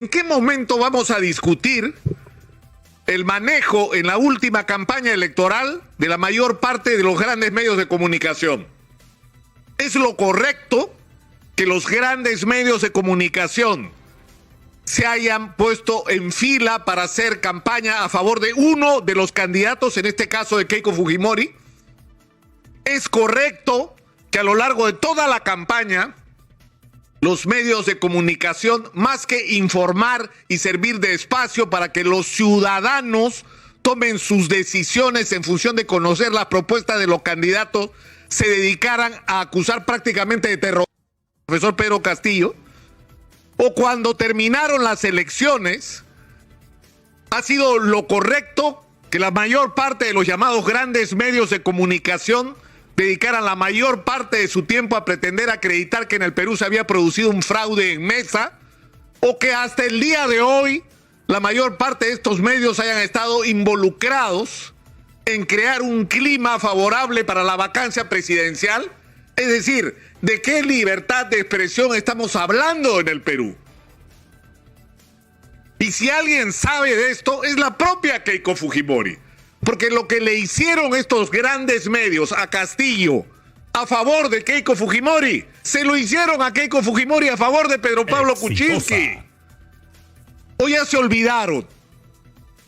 ¿En qué momento vamos a discutir el manejo en la última campaña electoral de la mayor parte de los grandes medios de comunicación? ¿Es lo correcto que los grandes medios de comunicación se hayan puesto en fila para hacer campaña a favor de uno de los candidatos, en este caso de Keiko Fujimori? ¿Es correcto que a lo largo de toda la campaña los medios de comunicación, más que informar y servir de espacio para que los ciudadanos tomen sus decisiones en función de conocer la propuesta de los candidatos, se dedicaran a acusar prácticamente de terror al profesor Pedro Castillo? ¿O cuando terminaron las elecciones, ha sido lo correcto que la mayor parte de los llamados grandes medios de comunicación dedicaran la mayor parte de su tiempo a pretender acreditar que en el Perú se había producido un fraude en mesa? ¿O que hasta el día de hoy la mayor parte de estos medios hayan estado involucrados en crear un clima favorable para la vacancia presidencial? Es decir, ¿de qué libertad de expresión estamos hablando en el Perú? Y si alguien sabe de esto, es la propia Keiko Fujimori. Porque lo que le hicieron estos grandes medios a Castillo a favor de Keiko Fujimori, se lo hicieron a Keiko Fujimori a favor de Pedro Pablo Kuczynski. ¿O ya se olvidaron?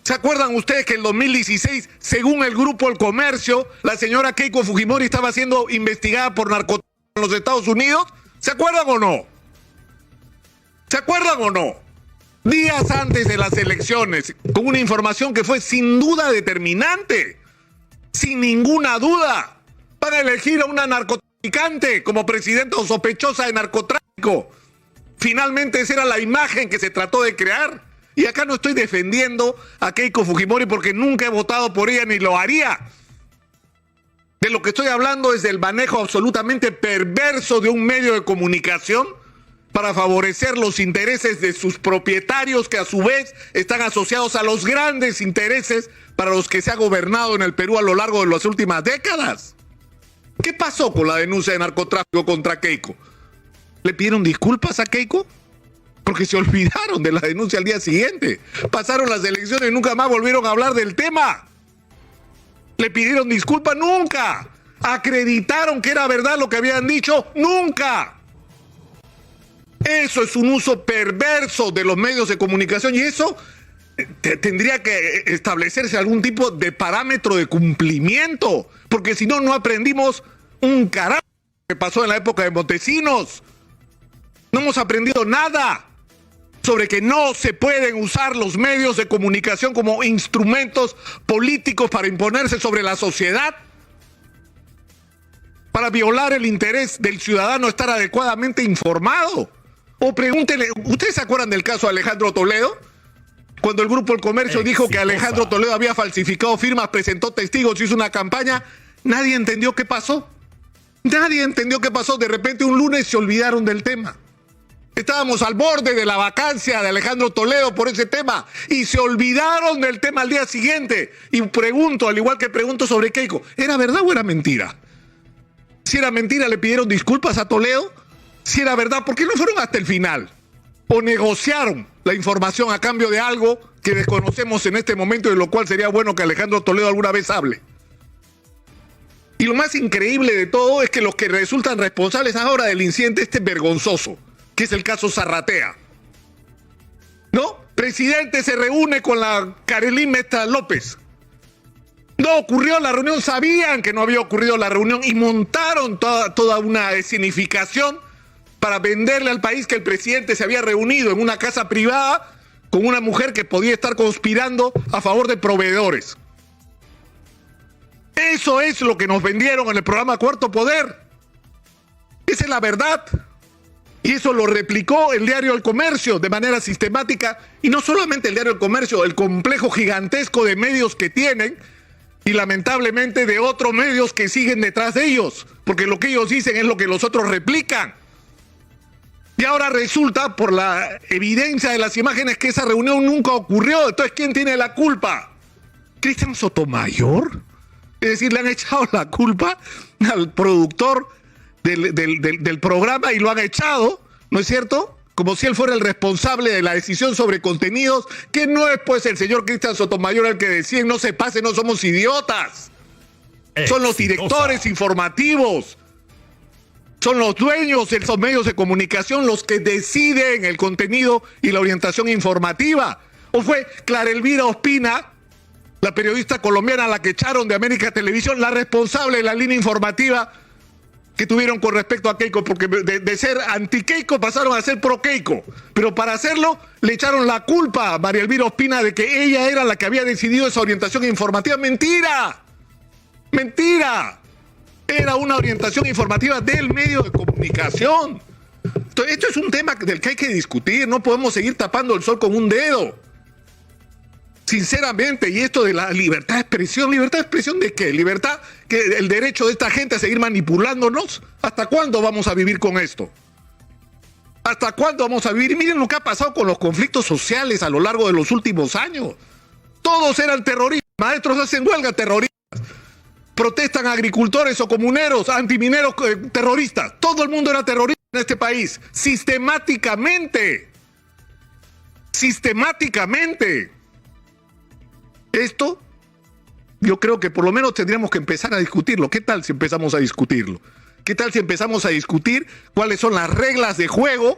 ¿Se acuerdan ustedes que en 2016, según el Grupo El Comercio, la señora Keiko Fujimori estaba siendo investigada por narcotráfico en los Estados Unidos? ¿Se acuerdan o no? ¿Se acuerdan o no? Días antes de las elecciones, con una información que fue sin duda determinante, sin ninguna duda, para elegir a una narcotraficante como presidenta o sospechosa de narcotráfico. Finalmente esa era la imagen que se trató de crear. Y acá no estoy defendiendo a Keiko Fujimori porque nunca he votado por ella ni lo haría. De lo que estoy hablando es del manejo absolutamente perverso de un medio de comunicación para favorecer los intereses de sus propietarios, que a su vez están asociados a los grandes intereses para los que se ha gobernado en el Perú a lo largo de las últimas décadas. ¿Qué pasó con la denuncia de narcotráfico contra Keiko? ¿Le pidieron disculpas a Keiko? Porque se olvidaron de la denuncia al día siguiente. Pasaron las elecciones y nunca más volvieron a hablar del tema. ¿Le pidieron disculpas? Nunca. ¿Acreditaron que era verdad lo que habían dicho? Nunca. Eso es un uso perverso de los medios de comunicación y eso tendría que establecerse algún tipo de parámetro de cumplimiento, porque si no, no aprendimos un carajo que pasó en la época de Montesinos. No hemos aprendido nada sobre que no se pueden usar los medios de comunicación como instrumentos políticos para imponerse sobre la sociedad, para violar el interés del ciudadano estar adecuadamente informado. O pregúntele, ¿ustedes se acuerdan del caso de Alejandro Toledo? Cuando el Grupo El Comercio dijo que Alejandro Toledo había falsificado firmas, presentó testigos, hizo una campaña, nadie entendió qué pasó. Nadie entendió qué pasó. De repente un lunes se olvidaron del tema. Estábamos al borde de la vacancia de Alejandro Toledo por ese tema y se olvidaron del tema al día siguiente. Y pregunto, al igual que pregunto sobre Keiko, ¿era verdad o era mentira? Si era mentira, ¿le pidieron disculpas a Toledo? Si era verdad, ¿por qué no fueron hasta el final? ¿O negociaron la información a cambio de algo que desconocemos en este momento y de lo cual sería bueno que Alejandro Toledo alguna vez hable? Y lo más increíble de todo es que los que resultan responsables ahora del incidente este vergonzoso, que es el caso Zarratea, ¿no? Presidente se reúne con la Carolina Mesta López. No ocurrió la reunión, sabían que no había ocurrido la reunión y montaron toda una escenificación para venderle al país que el presidente se había reunido en una casa privada con una mujer que podía estar conspirando a favor de proveedores. Eso es lo que nos vendieron en el programa Cuarto Poder. Esa es la verdad. Y eso lo replicó el diario El Comercio de manera sistemática. Y no solamente el diario El Comercio, el complejo gigantesco de medios que tienen y lamentablemente de otros medios que siguen detrás de ellos. Porque lo que ellos dicen es lo que los otros replican. Y ahora resulta, por la evidencia de las imágenes, que esa reunión nunca ocurrió. Entonces, ¿quién tiene la culpa? ¿Cristian Sotomayor? Es decir, le han echado la culpa al productor del programa y lo han echado, ¿no es cierto?, como si él fuera el responsable de la decisión sobre contenidos, que no es pues el señor Cristian Sotomayor el que decide, no se pase, no somos idiotas. Son los directores informativos, son los dueños de esos medios de comunicación los que deciden el contenido y la orientación informativa. ¿O fue Clara Elvira Ospina, la periodista colombiana a la que echaron de América Televisión, la responsable de la línea informativa que tuvieron con respecto a Keiko? Porque de ser anti-Keiko pasaron a ser pro-Keiko. Pero para hacerlo le echaron la culpa a María Elvira Ospina de que ella era la que había decidido esa orientación informativa. ¡Mentira! ¡Mentira! Era una orientación informativa del medio de comunicación. Entonces, esto es un tema del que hay que discutir. No podemos seguir tapando el sol con un dedo. Sinceramente, y esto de la ¿libertad de expresión de qué? ¿Libertad? ¿Que el derecho de esta gente a seguir manipulándonos? ¿Hasta cuándo vamos a vivir con esto? ¿Hasta cuándo vamos a vivir? Y miren lo que ha pasado con los conflictos sociales a lo largo de los últimos años. Todos eran terroristas, maestros hacen huelga, terroristas. Protestan agricultores o comuneros, antimineros, terroristas. Todo el mundo era terrorista en este país. Sistemáticamente. Sistemáticamente. Esto, yo creo que por lo menos tendríamos que empezar a discutirlo. ¿Qué tal si empezamos a discutirlo? ¿Qué tal si empezamos a discutir cuáles son las reglas de juego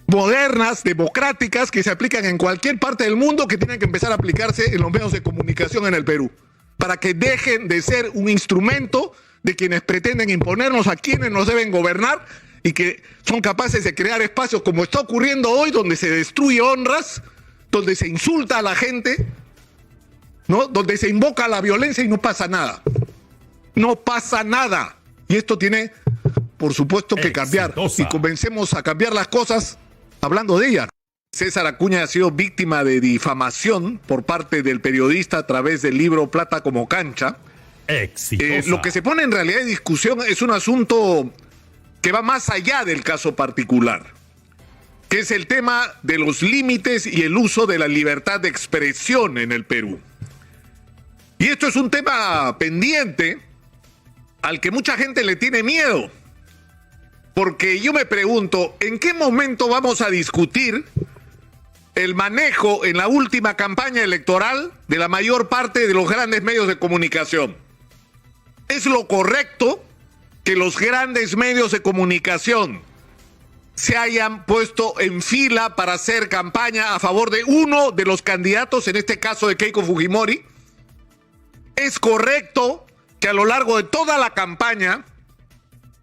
modernas, democráticas, que se aplican en cualquier parte del mundo, que tienen que empezar a aplicarse en los medios de comunicación en el Perú? Para que dejen de ser un instrumento de quienes pretenden imponernos a quienes nos deben gobernar y que son capaces de crear espacios como está ocurriendo hoy, donde se destruye honras, donde se insulta a la gente, ¿no? Donde se invoca la violencia y no pasa nada. No pasa nada. Y esto tiene, por supuesto, que cambiar. Y comencemos a cambiar las cosas hablando de ella. César Acuña ha sido víctima de difamación por parte del periodista a través del libro Plata como cancha. Lo que se pone en realidad en discusión es un asunto que va más allá del caso particular, que es el tema de los límites y el uso de la libertad de expresión en el Perú. Y esto es un tema pendiente al que mucha gente le tiene miedo, porque yo me pregunto, ¿en qué momento vamos a discutir el manejo en la última campaña electoral de la mayor parte de los grandes medios de comunicación? ¿Es lo correcto que los grandes medios de comunicación se hayan puesto en fila para hacer campaña a favor de uno de los candidatos, en este caso de Keiko Fujimori? ¿Es correcto que a lo largo de toda la campaña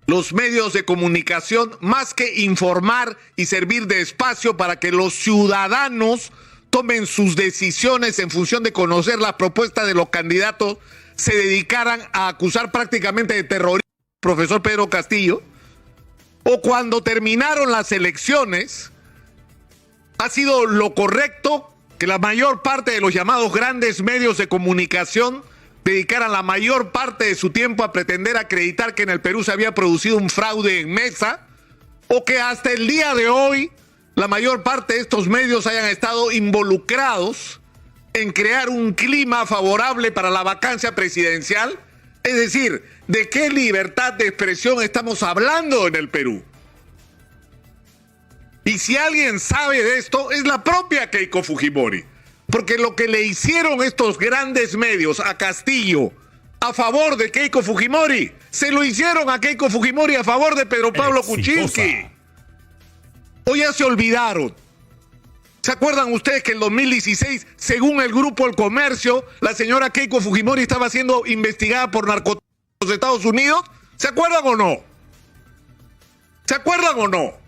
los medios de comunicación, más que informar y servir de espacio para que los ciudadanos tomen sus decisiones en función de conocer la propuesta de los candidatos, se dedicaran a acusar prácticamente de terrorismo al profesor Pedro Castillo? ¿O cuando terminaron las elecciones, ha sido lo correcto que la mayor parte de los llamados grandes medios de comunicación dedicaran la mayor parte de su tiempo a pretender acreditar que en el Perú se había producido un fraude en mesa? ¿O que hasta el día de hoy la mayor parte de estos medios hayan estado involucrados en crear un clima favorable para la vacancia presidencial? Es decir, ¿de qué libertad de expresión estamos hablando en el Perú? Y si alguien sabe de esto, es la propia Keiko Fujimori. Porque lo que le hicieron estos grandes medios a Castillo a favor de Keiko Fujimori, se lo hicieron a Keiko Fujimori a favor de Pedro Pablo Kuczynski. ¿O ya se olvidaron? ¿Se acuerdan ustedes que en 2016, según el Grupo El Comercio, la señora Keiko Fujimori estaba siendo investigada por narcotráfico en los Estados Unidos? ¿Se acuerdan o no? ¿Se acuerdan o no?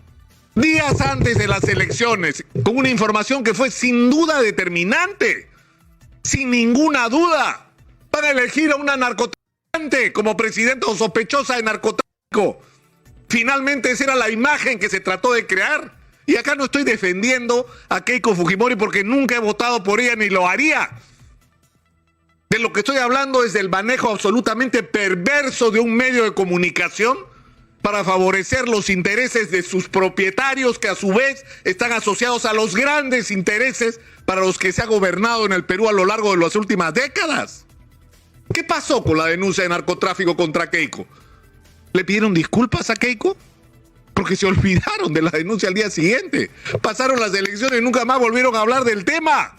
Días antes de las elecciones, con una información que fue sin duda determinante, sin ninguna duda, para elegir a una narcotraficante como presidenta o sospechosa de narcotráfico. Finalmente esa era la imagen que se trató de crear. Y acá no estoy defendiendo a Keiko Fujimori porque nunca he votado por ella ni lo haría. De lo que estoy hablando es del manejo absolutamente perverso de un medio de comunicación para favorecer los intereses de sus propietarios, que a su vez están asociados a los grandes intereses para los que se ha gobernado en el Perú a lo largo de las últimas décadas. ¿Qué pasó con la denuncia de narcotráfico contra Keiko? ¿Le pidieron disculpas a Keiko? porque se olvidaron de la denuncia al día siguiente. Pasaron las elecciones y nunca más volvieron a hablar del tema.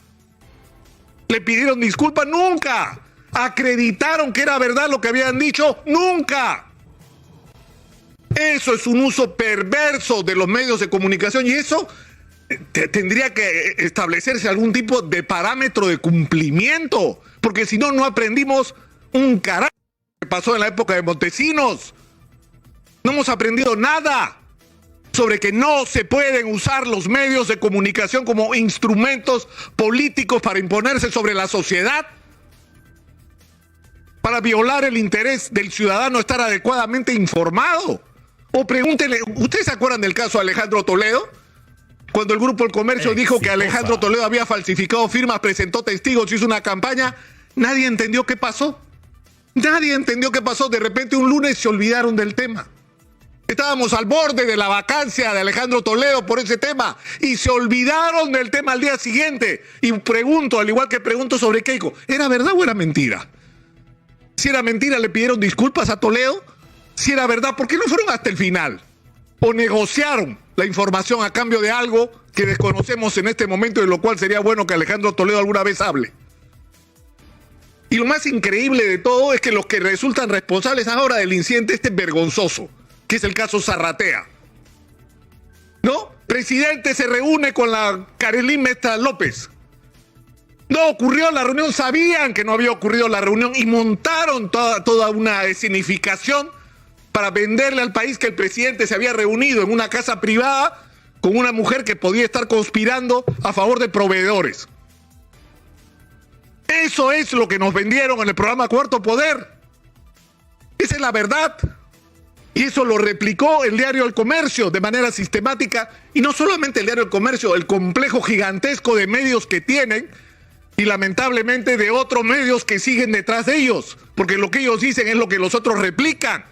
¿Le pidieron disculpas? Nunca. ¿Acreditaron que era verdad lo que habían dicho? Nunca. Eso es un uso perverso de los medios de comunicación y eso tendría que establecerse algún tipo de parámetro de cumplimiento, porque si no, no aprendimos un carajo que pasó en la época de Montesinos. No hemos aprendido nada sobre que no se pueden usar los medios de comunicación como instrumentos políticos para imponerse sobre la sociedad, para violar el interés del ciudadano estar adecuadamente informado. O pregúntenle, ¿ustedes se acuerdan del caso de Alejandro Toledo? Cuando el Grupo El Comercio dijo que Alejandro Toledo había falsificado firmas, presentó testigos, hizo una campaña, nadie entendió qué pasó. Nadie entendió qué pasó. De repente un lunes se olvidaron del tema. Estábamos al borde de la vacancia de Alejandro Toledo por ese tema y se olvidaron del tema al día siguiente. Y pregunto, al igual que pregunto sobre Keiko, ¿era verdad o era mentira? Si era mentira, ¿le pidieron disculpas a Toledo? Si era verdad, ¿por qué no fueron hasta el final? ¿O negociaron la información a cambio de algo que desconocemos en este momento y de lo cual sería bueno que Alejandro Toledo alguna vez hable? Y lo más increíble de todo es que los que resultan responsables ahora del incidente este vergonzoso, que es el caso Zarratea, ¿no? Presidente se reúne con la Carolín Mesta López. No ocurrió la reunión, sabían que no había ocurrido la reunión y montaron toda una escenificación para venderle al país que el presidente se había reunido en una casa privada con una mujer que podía estar conspirando a favor de proveedores. Eso es lo que nos vendieron en el programa Cuarto Poder. Esa es la verdad. Y eso lo replicó el diario El Comercio de manera sistemática. Y no solamente el diario El Comercio, el complejo gigantesco de medios que tienen y lamentablemente de otros medios que siguen detrás de ellos. Porque lo que ellos dicen es lo que los otros replican.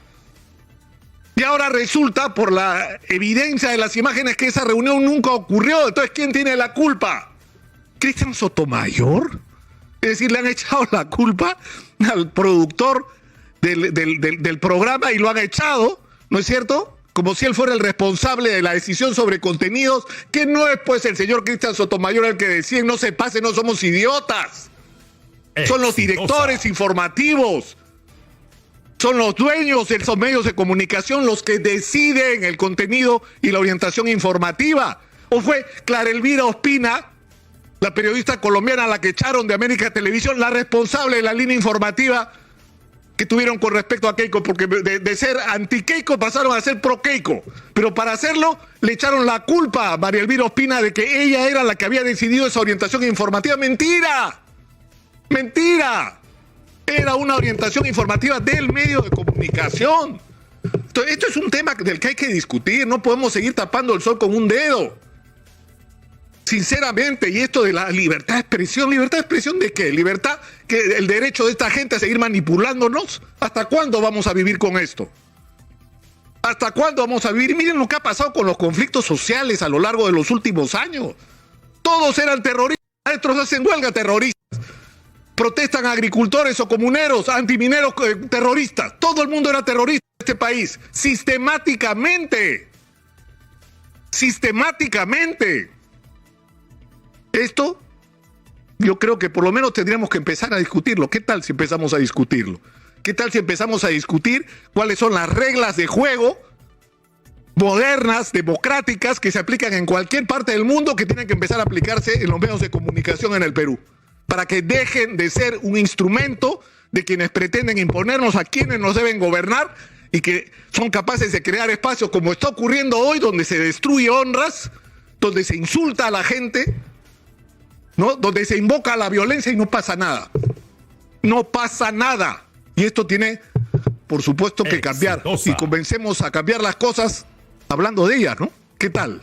Y ahora resulta, por la evidencia de las imágenes, que esa reunión nunca ocurrió. Entonces, ¿quién tiene la culpa? ¿Cristian Sotomayor? Es decir, le han echado la culpa al productor del programa y lo han echado, ¿no es cierto? Como si él fuera el responsable de la decisión sobre contenidos, que no es pues el señor Cristian Sotomayor el que decide, no se pase, no somos idiotas. Son los directores informativos, son los dueños de esos medios de comunicación los que deciden el contenido y la orientación informativa. ¿O fue Clara Elvira Ospina, la periodista colombiana a la que echaron de América Televisión, la responsable de la línea informativa que tuvieron con respecto a Keiko? Porque de ser anti-Keiko pasaron a ser pro-Keiko. Pero para hacerlo le echaron la culpa a María Elvira Ospina de que ella era la que había decidido esa orientación informativa. ¡Mentira! ¡Mentira! Era una orientación informativa del medio de comunicación. Entonces, esto es un tema del que hay que discutir. No podemos seguir tapando el sol con un dedo. Sinceramente, y esto de la ¿libertad de expresión de qué? ¿Libertad, que el derecho de esta gente a seguir manipulándonos? ¿Hasta cuándo vamos a vivir con esto? ¿Hasta cuándo vamos a vivir? Miren lo que ha pasado con los conflictos sociales a lo largo de los últimos años. Todos eran terroristas, maestros hacen huelga, terroristas. Protestan agricultores o comuneros, antimineros, terroristas. Todo el mundo era terrorista en este país. Sistemáticamente. Sistemáticamente. Esto, yo creo que por lo menos tendríamos que empezar a discutirlo. ¿Qué tal si empezamos a discutirlo? ¿Qué tal si empezamos a discutir cuáles son las reglas de juego modernas, democráticas, que se aplican en cualquier parte del mundo, que tienen que empezar a aplicarse en los medios de comunicación en el Perú? Para que dejen de ser un instrumento de quienes pretenden imponernos a quienes nos deben gobernar y que son capaces de crear espacios como está ocurriendo hoy, donde se destruye honras, donde se insulta a la gente, ¿no? Donde se invoca la violencia y no pasa nada. No pasa nada. Y esto tiene, por supuesto, que cambiar. Y comencemos a cambiar las cosas hablando de ellas, ¿no? ¿Qué tal?